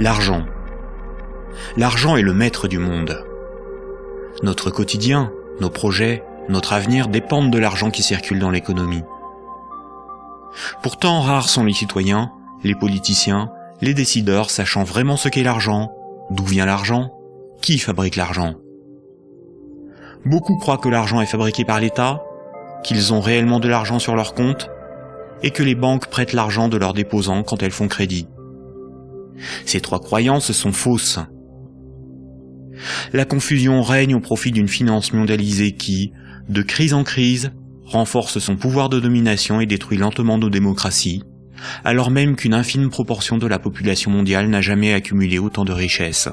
L'argent. L'argent est le maître du monde. Notre quotidien, nos projets, notre avenir dépendent de l'argent qui circule dans l'économie. Pourtant, rares sont les citoyens, les politiciens, les décideurs sachant vraiment ce qu'est l'argent, d'où vient l'argent, qui fabrique l'argent. Beaucoup croient que l'argent est fabriqué par l'État, qu'ils ont réellement de l'argent sur leur compte, et que les banques prêtent l'argent de leurs déposants quand elles font crédit. Ces trois croyances sont fausses. La confusion règne au profit d'une finance mondialisée qui, de crise en crise, renforce son pouvoir de domination et détruit lentement nos démocraties, alors même qu'une infime proportion de la population mondiale n'a jamais accumulé autant de richesses.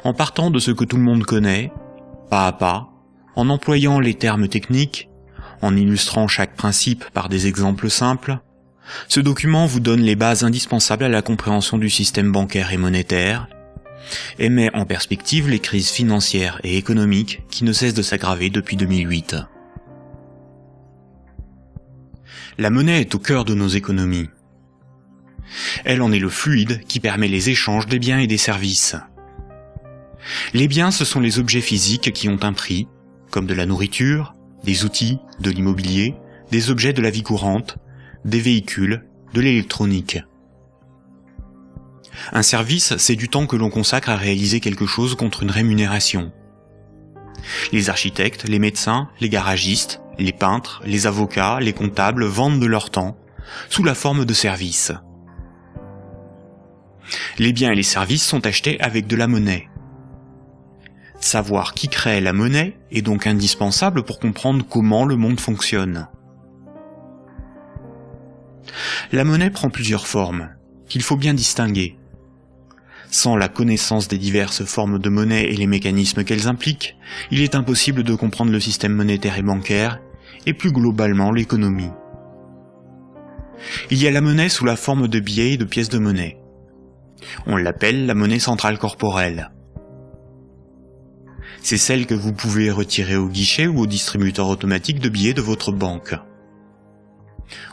En partant de ce que tout le monde connaît, pas à pas, en employant les termes techniques, en illustrant chaque principe par des exemples simples, ce document vous donne les bases indispensables à la compréhension du système bancaire et monétaire, et met en perspective les crises financières et économiques qui ne cessent de s'aggraver depuis 2008. La monnaie est au cœur de nos économies. Elle en est le fluide qui permet les échanges des biens et des services. Les biens, ce sont les objets physiques qui ont un prix, comme de la nourriture, des outils, de l'immobilier, des objets de la vie courante, des véhicules, de l'électronique. Un service, c'est du temps que l'on consacre à réaliser quelque chose contre une rémunération. Les architectes, les médecins, les garagistes, les peintres, les avocats, les comptables vendent de leur temps, sous la forme de services. Les biens et les services sont achetés avec de la monnaie. Savoir qui crée la monnaie est donc indispensable pour comprendre comment le monde fonctionne. La monnaie prend plusieurs formes, qu'il faut bien distinguer. Sans la connaissance des diverses formes de monnaie et les mécanismes qu'elles impliquent, il est impossible de comprendre le système monétaire et bancaire, et plus globalement l'économie. Il y a la monnaie sous la forme de billets et de pièces de monnaie. On l'appelle la monnaie centrale corporelle. C'est celle que vous pouvez retirer au guichet ou au distributeur automatique de billets de votre banque.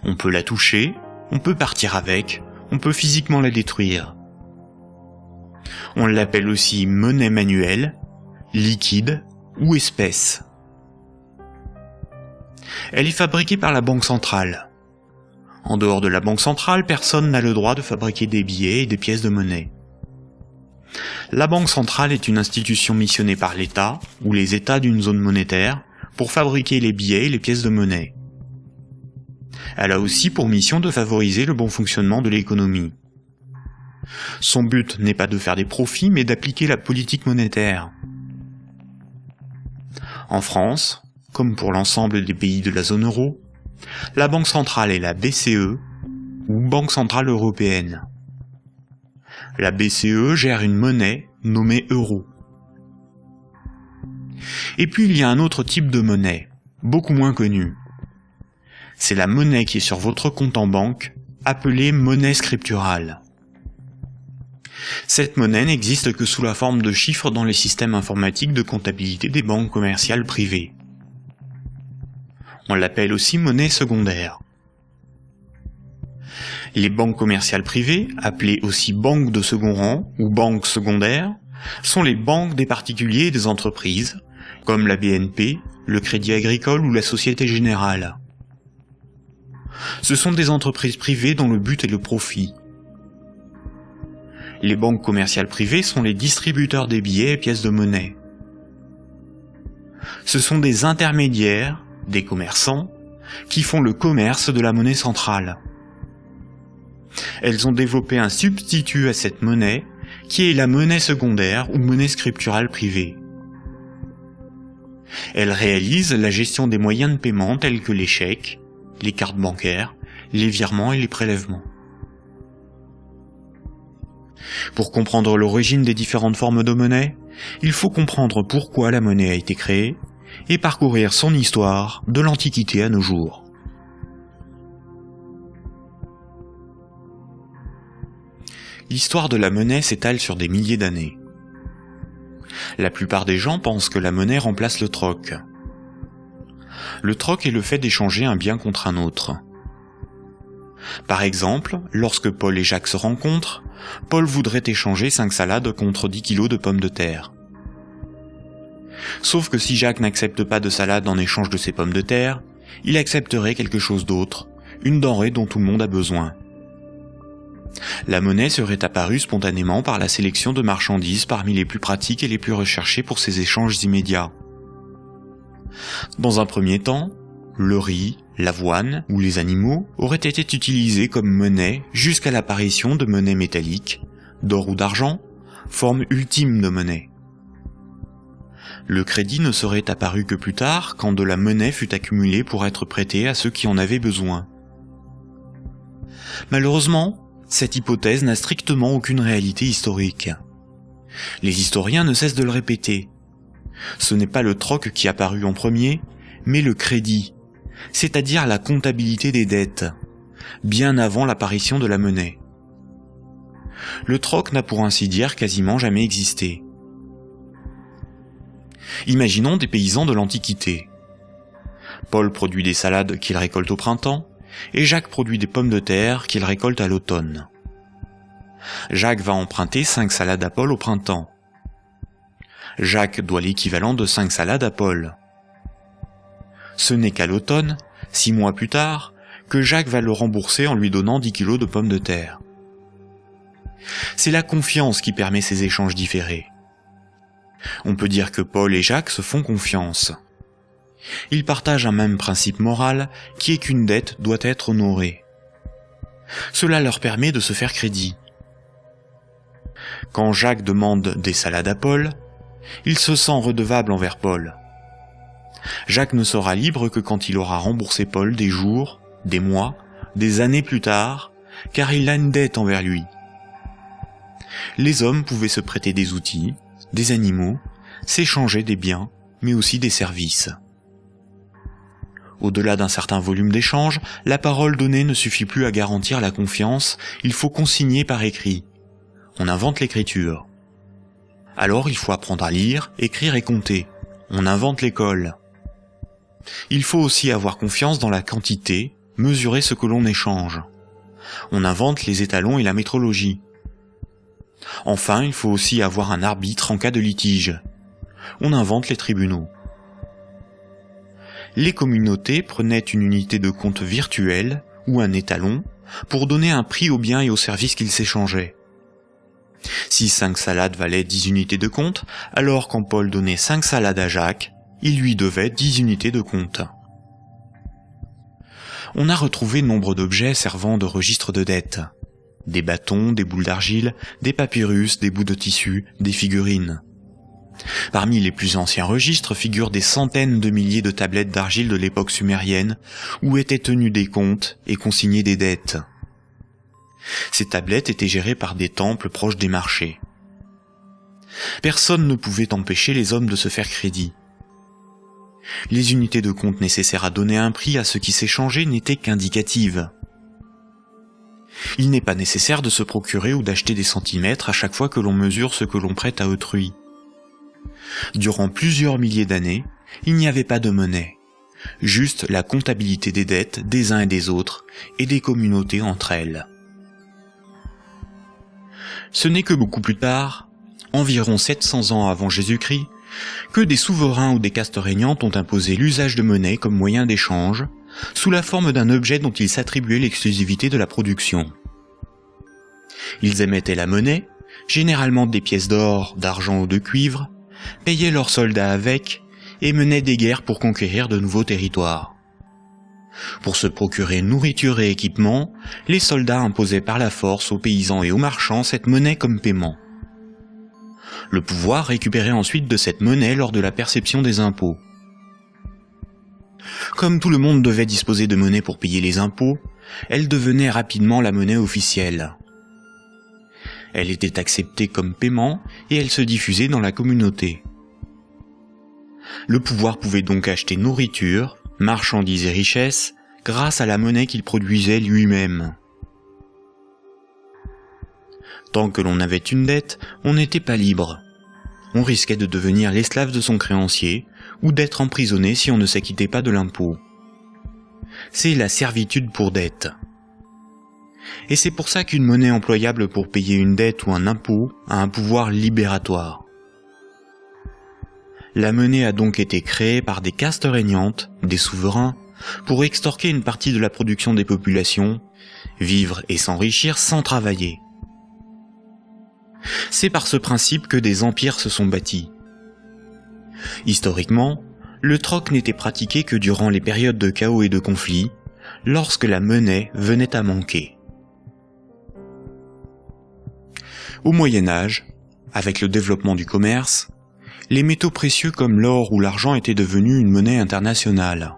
On peut la toucher, on peut partir avec, on peut physiquement la détruire. On l'appelle aussi monnaie manuelle, liquide ou espèce. Elle est fabriquée par la Banque centrale. En dehors de la Banque centrale, personne n'a le droit de fabriquer des billets et des pièces de monnaie. La Banque centrale est une institution missionnée par l'État, ou les États d'une zone monétaire, pour fabriquer les billets et les pièces de monnaie. Elle a aussi pour mission de favoriser le bon fonctionnement de l'économie. Son but n'est pas de faire des profits, mais d'appliquer la politique monétaire. En France, comme pour l'ensemble des pays de la zone euro, la Banque centrale est la BCE, ou Banque centrale européenne. La BCE gère une monnaie nommée euro. Et puis il y a un autre type de monnaie, beaucoup moins connu. C'est la monnaie qui est sur votre compte en banque, appelée monnaie scripturale. Cette monnaie n'existe que sous la forme de chiffres dans les systèmes informatiques de comptabilité des banques commerciales privées. On l'appelle aussi monnaie secondaire. Les banques commerciales privées, appelées aussi banques de second rang ou banques secondaires, sont les banques des particuliers et des entreprises, comme la BNP, le Crédit Agricole ou la Société Générale. Ce sont des entreprises privées dont le but est le profit. Les banques commerciales privées sont les distributeurs des billets et pièces de monnaie. Ce sont des intermédiaires, des commerçants, qui font le commerce de la monnaie centrale. Elles ont développé un substitut à cette monnaie, qui est la monnaie secondaire ou monnaie scripturale privée. Elles réalisent la gestion des moyens de paiement tels que les chèques, les cartes bancaires, les virements et les prélèvements. Pour comprendre l'origine des différentes formes de monnaie, il faut comprendre pourquoi la monnaie a été créée et parcourir son histoire de l'Antiquité à nos jours. L'histoire de la monnaie s'étale sur des milliers d'années. La plupart des gens pensent que la monnaie remplace le troc. Le troc est le fait d'échanger un bien contre un autre. Par exemple, lorsque Paul et Jacques se rencontrent, Paul voudrait échanger 5 salades contre 10 kilos de pommes de terre. Sauf que si Jacques n'accepte pas de salade en échange de ses pommes de terre, il accepterait quelque chose d'autre, une denrée dont tout le monde a besoin. La monnaie serait apparue spontanément par la sélection de marchandises parmi les plus pratiques et les plus recherchées pour ces échanges immédiats. Dans un premier temps, le riz, l'avoine ou les animaux auraient été utilisés comme monnaie jusqu'à l'apparition de monnaies métalliques, d'or ou d'argent, forme ultime de monnaie. Le crédit ne serait apparu que plus tard, quand de la monnaie fut accumulée pour être prêtée à ceux qui en avaient besoin. Malheureusement, cette hypothèse n'a strictement aucune réalité historique. Les historiens ne cessent de le répéter. Ce n'est pas le troc qui apparut en premier, mais le crédit, c'est-à-dire la comptabilité des dettes, bien avant l'apparition de la monnaie. Le troc n'a pour ainsi dire quasiment jamais existé. Imaginons des paysans de l'Antiquité. Paul produit des salades qu'il récolte au printemps, et Jacques produit des pommes de terre qu'il récolte à l'automne. Jacques va emprunter 5 salades à Paul au printemps. Jacques doit l'équivalent de 5 salades à Paul. Ce n'est qu'à l'automne, 6 mois plus tard, que Jacques va le rembourser en lui donnant 10 kilos de pommes de terre. C'est la confiance qui permet ces échanges différés. On peut dire que Paul et Jacques se font confiance. Ils partagent un même principe moral qui est qu'une dette doit être honorée. Cela leur permet de se faire crédit. Quand Jacques demande des salades à Paul, il se sent redevable envers Paul. Jacques ne sera libre que quand il aura remboursé Paul des jours, des mois, des années plus tard, car il a une dette envers lui. Les hommes pouvaient se prêter des outils, des animaux, s'échanger des biens, mais aussi des services. Au-delà d'un certain volume d'échanges, la parole donnée ne suffit plus à garantir la confiance, il faut consigner par écrit. On invente l'écriture. Alors il faut apprendre à lire, écrire et compter. On invente l'école. Il faut aussi avoir confiance dans la quantité, mesurer ce que l'on échange. On invente les étalons et la métrologie. Enfin, il faut aussi avoir un arbitre en cas de litige. On invente les tribunaux. Les communautés prenaient une unité de compte virtuelle, ou un étalon, pour donner un prix aux biens et aux services qu'ils s'échangeaient. Si 5 salades valaient 10 unités de compte, alors quand Paul donnait 5 salades à Jacques, il lui devait 10 unités de compte. On a retrouvé nombre d'objets servant de registre de dette. Des bâtons, des boules d'argile, des papyrus, des bouts de tissu, des figurines. Parmi les plus anciens registres figurent des centaines de milliers de tablettes d'argile de l'époque sumérienne, où étaient tenus des comptes et consignés des dettes. Ces tablettes étaient gérées par des temples proches des marchés. Personne ne pouvait empêcher les hommes de se faire crédit. Les unités de compte nécessaires à donner un prix à ce qui s'échangeait n'étaient qu'indicatives. Il n'est pas nécessaire de se procurer ou d'acheter des centimètres à chaque fois que l'on mesure ce que l'on prête à autrui. Durant plusieurs milliers d'années, il n'y avait pas de monnaie, juste la comptabilité des dettes des uns et des autres, et des communautés entre elles. Ce n'est que beaucoup plus tard, environ 700 ans avant Jésus-Christ, que des souverains ou des castes régnantes ont imposé l'usage de monnaie comme moyen d'échange, sous la forme d'un objet dont ils s'attribuaient l'exclusivité de la production. Ils émettaient la monnaie, généralement des pièces d'or, d'argent ou de cuivre, payaient leurs soldats avec, et menaient des guerres pour conquérir de nouveaux territoires. Pour se procurer nourriture et équipement, les soldats imposaient par la force aux paysans et aux marchands cette monnaie comme paiement. Le pouvoir récupérait ensuite de cette monnaie lors de la perception des impôts. Comme tout le monde devait disposer de monnaie pour payer les impôts, elle devenait rapidement la monnaie officielle. Elle était acceptée comme paiement et elle se diffusait dans la communauté. Le pouvoir pouvait donc acheter nourriture, marchandises et richesses grâce à la monnaie qu'il produisait lui-même. Tant que l'on avait une dette, on n'était pas libre. On risquait de devenir l'esclave de son créancier ou d'être emprisonné si on ne s'acquittait pas de l'impôt. C'est la servitude pour dette. Et c'est pour ça qu'une monnaie employable pour payer une dette ou un impôt a un pouvoir libératoire. La monnaie a donc été créée par des castes régnantes, des souverains, pour extorquer une partie de la production des populations, vivre et s'enrichir sans travailler. C'est par ce principe que des empires se sont bâtis. Historiquement, le troc n'était pratiqué que durant les périodes de chaos et de conflits, lorsque la monnaie venait à manquer. Au Moyen Âge, avec le développement du commerce, les métaux précieux comme l'or ou l'argent étaient devenus une monnaie internationale.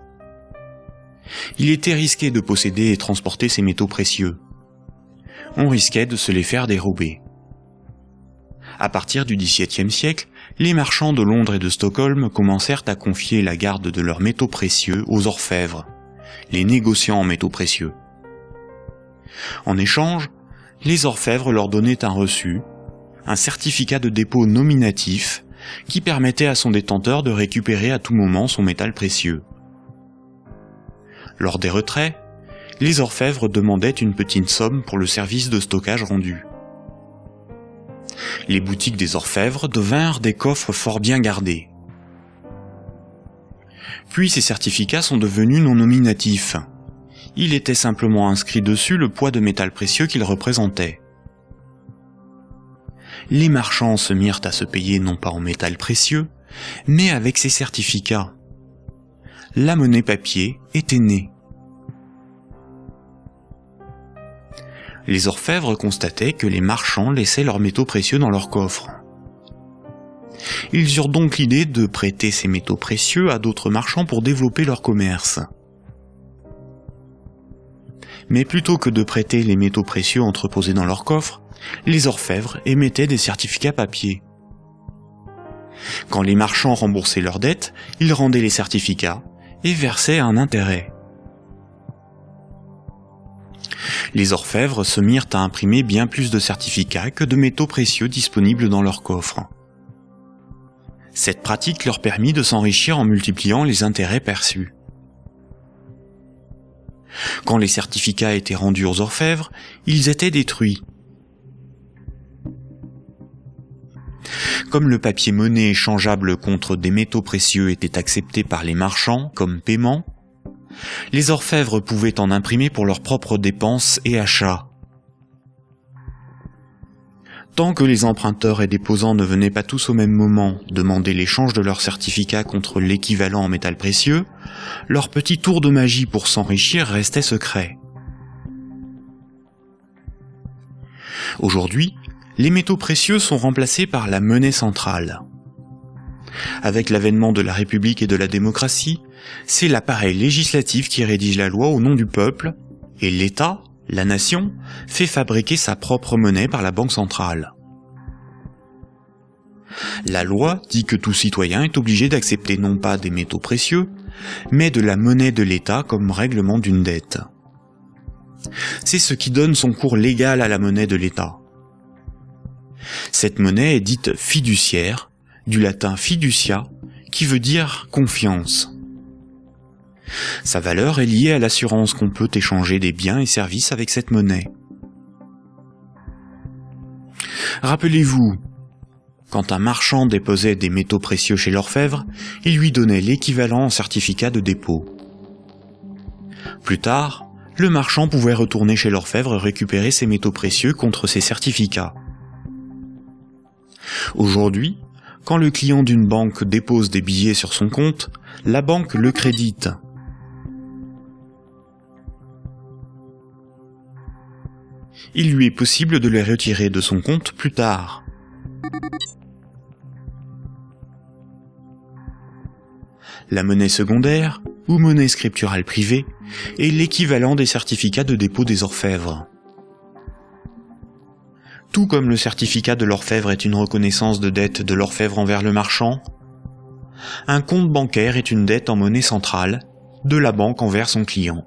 Il était risqué de posséder et transporter ces métaux précieux. On risquait de se les faire dérober. À partir du XVIIe siècle, les marchands de Londres et de Stockholm commencèrent à confier la garde de leurs métaux précieux aux orfèvres, les négociants en métaux précieux. En échange, les orfèvres leur donnaient un reçu, un certificat de dépôt nominatif qui permettait à son détenteur de récupérer à tout moment son métal précieux. Lors des retraits, les orfèvres demandaient une petite somme pour le service de stockage rendu. Les boutiques des orfèvres devinrent des coffres fort bien gardés. Puis ces certificats sont devenus non nominatifs. Il était simplement inscrit dessus le poids de métal précieux qu'ils représentaient. Les marchands se mirent à se payer non pas en métal précieux, mais avec ces certificats. La monnaie papier était née. Les orfèvres constataient que les marchands laissaient leurs métaux précieux dans leurs coffres. Ils eurent donc l'idée de prêter ces métaux précieux à d'autres marchands pour développer leur commerce. Mais plutôt que de prêter les métaux précieux entreposés dans leurs coffres, les orfèvres émettaient des certificats papier. Quand les marchands remboursaient leurs dettes, ils rendaient les certificats et versaient un intérêt. Les orfèvres se mirent à imprimer bien plus de certificats que de métaux précieux disponibles dans leurs coffres. Cette pratique leur permit de s'enrichir en multipliant les intérêts perçus. Quand les certificats étaient rendus aux orfèvres, ils étaient détruits. Comme le papier monnaie échangeable contre des métaux précieux était accepté par les marchands comme paiement, les orfèvres pouvaient en imprimer pour leurs propres dépenses et achats. Tant que les emprunteurs et déposants ne venaient pas tous au même moment demander l'échange de leurs certificats contre l'équivalent en métal précieux, leur petit tour de magie pour s'enrichir restait secret. Aujourd'hui, les métaux précieux sont remplacés par la monnaie centrale. Avec l'avènement de la République et de la démocratie, c'est l'appareil législatif qui rédige la loi au nom du peuple, et l'État, la nation, fait fabriquer sa propre monnaie par la Banque centrale. La loi dit que tout citoyen est obligé d'accepter non pas des métaux précieux, mais de la monnaie de l'État comme règlement d'une dette. C'est ce qui donne son cours légal à la monnaie de l'État. Cette monnaie est dite fiduciaire, du latin fiducia, qui veut dire confiance. Sa valeur est liée à l'assurance qu'on peut échanger des biens et services avec cette monnaie. Rappelez-vous, quand un marchand déposait des métaux précieux chez l'orfèvre, il lui donnait l'équivalent en certificat de dépôt. Plus tard, le marchand pouvait retourner chez l'orfèvre et récupérer ses métaux précieux contre ses certificats. Aujourd'hui, quand le client d'une banque dépose des billets sur son compte, la banque le crédite. Il lui est possible de les retirer de son compte plus tard. La monnaie secondaire, ou monnaie scripturale privée, est l'équivalent des certificats de dépôt des orfèvres. Tout comme le certificat de l'orfèvre est une reconnaissance de dette de l'orfèvre envers le marchand, un compte bancaire est une dette en monnaie centrale de la banque envers son client.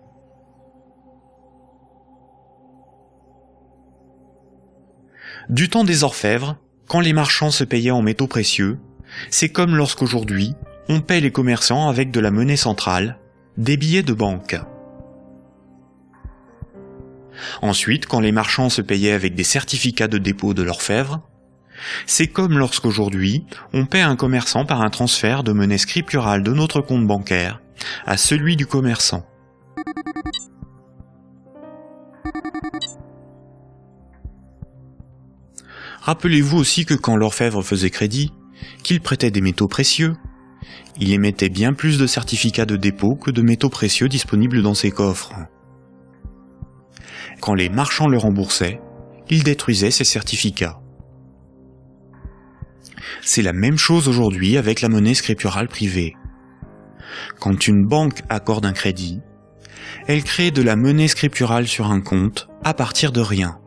Du temps des orfèvres, quand les marchands se payaient en métaux précieux, c'est comme lorsqu'aujourd'hui, on paie les commerçants avec de la monnaie centrale, des billets de banque. Ensuite, quand les marchands se payaient avec des certificats de dépôt de l'orfèvre, c'est comme lorsqu'aujourd'hui, on paie un commerçant par un transfert de monnaie scripturale de notre compte bancaire à celui du commerçant. Rappelez-vous aussi que quand l'orfèvre faisait crédit, qu'il prêtait des métaux précieux, il émettait bien plus de certificats de dépôt que de métaux précieux disponibles dans ses coffres. Quand les marchands le remboursaient, il détruisait ces certificats. C'est la même chose aujourd'hui avec la monnaie scripturale privée. Quand une banque accorde un crédit, elle crée de la monnaie scripturale sur un compte à partir de rien.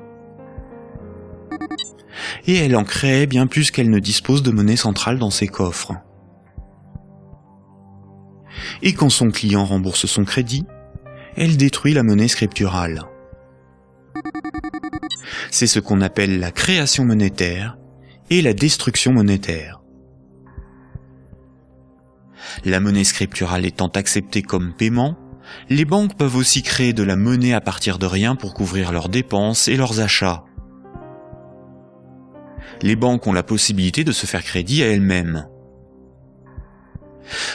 Et elle en crée bien plus qu'elle ne dispose de monnaie centrale dans ses coffres. Et quand son client rembourse son crédit, elle détruit la monnaie scripturale. C'est ce qu'on appelle la création monétaire et la destruction monétaire. La monnaie scripturale étant acceptée comme paiement, les banques peuvent aussi créer de la monnaie à partir de rien pour couvrir leurs dépenses et leurs achats. Les banques ont la possibilité de se faire crédit à elles-mêmes.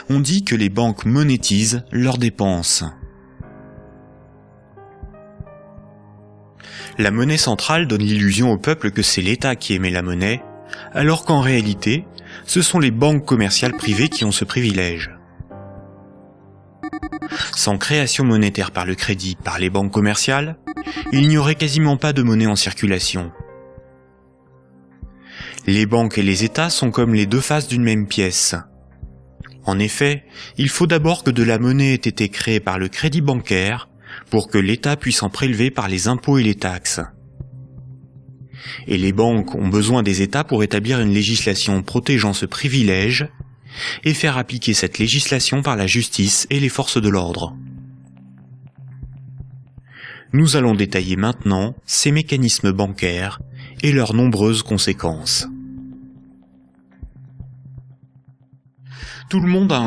On dit que les banques monétisent leurs dépenses. La monnaie centrale donne l'illusion au peuple que c'est l'État qui émet la monnaie, alors qu'en réalité, ce sont les banques commerciales privées qui ont ce privilège. Sans création monétaire par le crédit par les banques commerciales, il n'y aurait quasiment pas de monnaie en circulation. Les banques et les États sont comme les deux faces d'une même pièce. En effet, il faut d'abord que de la monnaie ait été créée par le crédit bancaire pour que l'État puisse en prélever par les impôts et les taxes. Et les banques ont besoin des États pour établir une législation protégeant ce privilège et faire appliquer cette législation par la justice et les forces de l'ordre. Nous allons détailler maintenant ces mécanismes bancaires et leurs nombreuses conséquences. Tout le monde a un